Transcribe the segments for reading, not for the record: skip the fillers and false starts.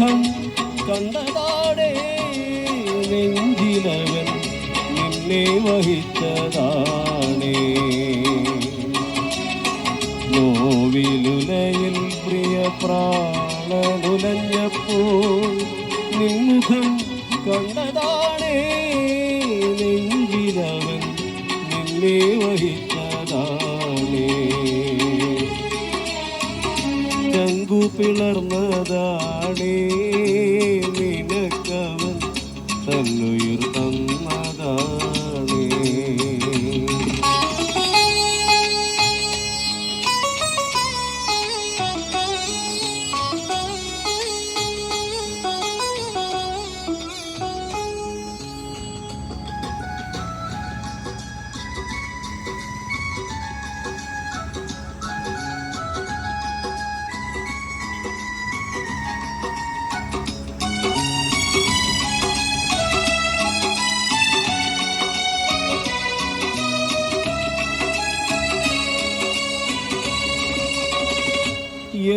നിൻമുഖം കണ്ടതാടേ നെഞ്ചിലവൻ നിന്നെ വഹിച്ചതാണേ. നോവിലുലയിൽ പ്രിയ പ്രാണനുലഞ്ഞപ്പോൾ നിൻമുഖം കണ്ടതാണേ നെഞ്ചിലവൻ നിന്നെ വഹിച്ചതാണേ. ചങ്കു പിളർന്നതാണേ നിനക്കവൻ തന്നുയിർ തന്നതാണേ.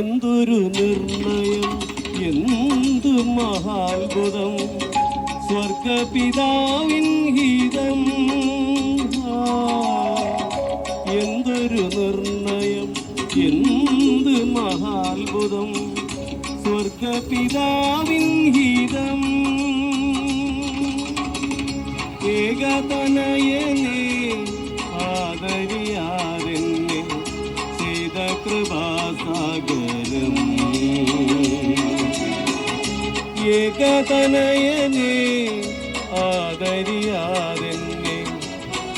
എന്തൊരു നിർണയം, എന്തു മഹാത്ഭുതം, സ്വർഗപിതാവിൻ ഹിതം. എന്തൊരു നിർണയം, എന്ത് മഹാത്ഭുതം, സ്വർഗപിതാവിൻ ഹിതം. ഏകതനയനെ ആദരിയാതെന്നെ ചെയ്ത കൃപാസാഗരം. ഏകതനയനെ ആദരിയാതെന്നെ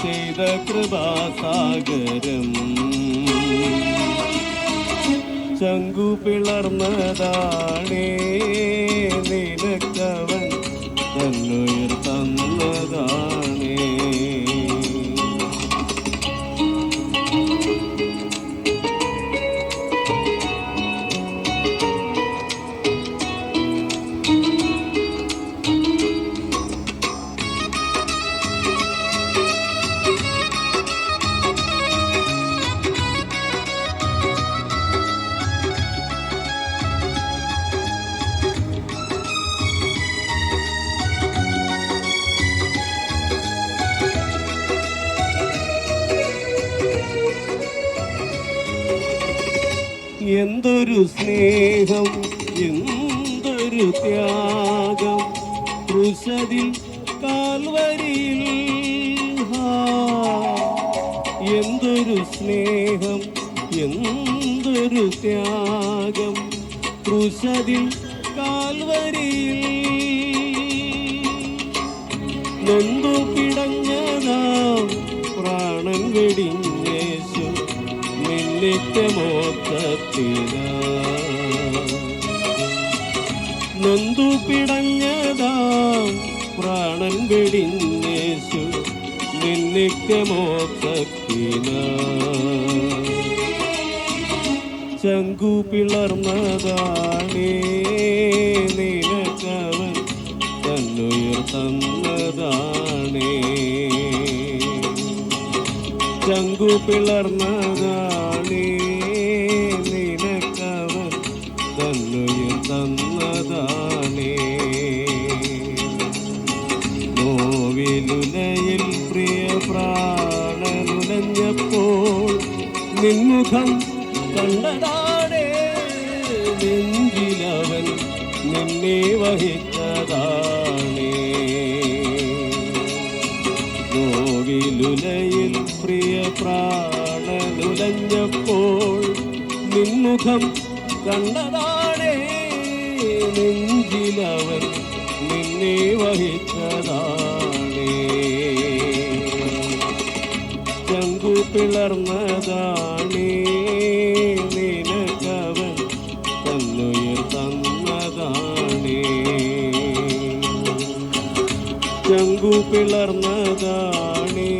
ചെയ്ത കൃപാസാഗരം. ചങ്കു പിളർന്നതാണേ നിനക്കവൻ തന്നുയിർ തന്നതാണേ. എന്തൊരു സ്നേഹം, എന്തൊരു ത്യാഗം, ക്രൂശിൽ കാൽവരിയിൽ. എന്തൊരു സ്നേഹം, എന്തൊരു ത്യാഗം, ക്രൂശിൽ കാൽവരിയിൽ. നൊന്തു പിടഞ്ഞതാം പ്രാണൻ വെടിഞ്ഞേശു നിത്യമോക്ഷത്തിനാ. നൊന്തു പിടഞ്ഞതാം പ്രാണൻ വെടിഞ്ഞേശു നിത്യമോക്ഷത്തിനാ. ചങ്കു പിളർന്നതാണേ നിനക്കവൻ തന്നുയിർ തന്നതാണേ. ചങ്കു പിളർന്നതാണേ നിനക്കവൻ തന്നുയിർ തന്നതാണേ. നോവിലുലയിൽ പ്രിയ പ്രാണനുലഞ്ഞപ്പോൾ നിൻമുഖം കണ്ടതാണേ നെഞ്ചിലവൻ നിന്നെ വഹിച്ചതാണേ. നോവിലുലയിൽ പ്രിയ പ്രാണനുലഞ്ഞപ്പോൾ നിൻമുഖം കണ്ടതാണേ നെഞ്ചിലവൻ നിന്നെ വഹിച്ചതാണേ. ചങ്കു പിളർന്നതാണേ നിനക്കവൻ തന്നുയിർ തന്നതാണേ. ചങ്കു പിളർന്നതാണേ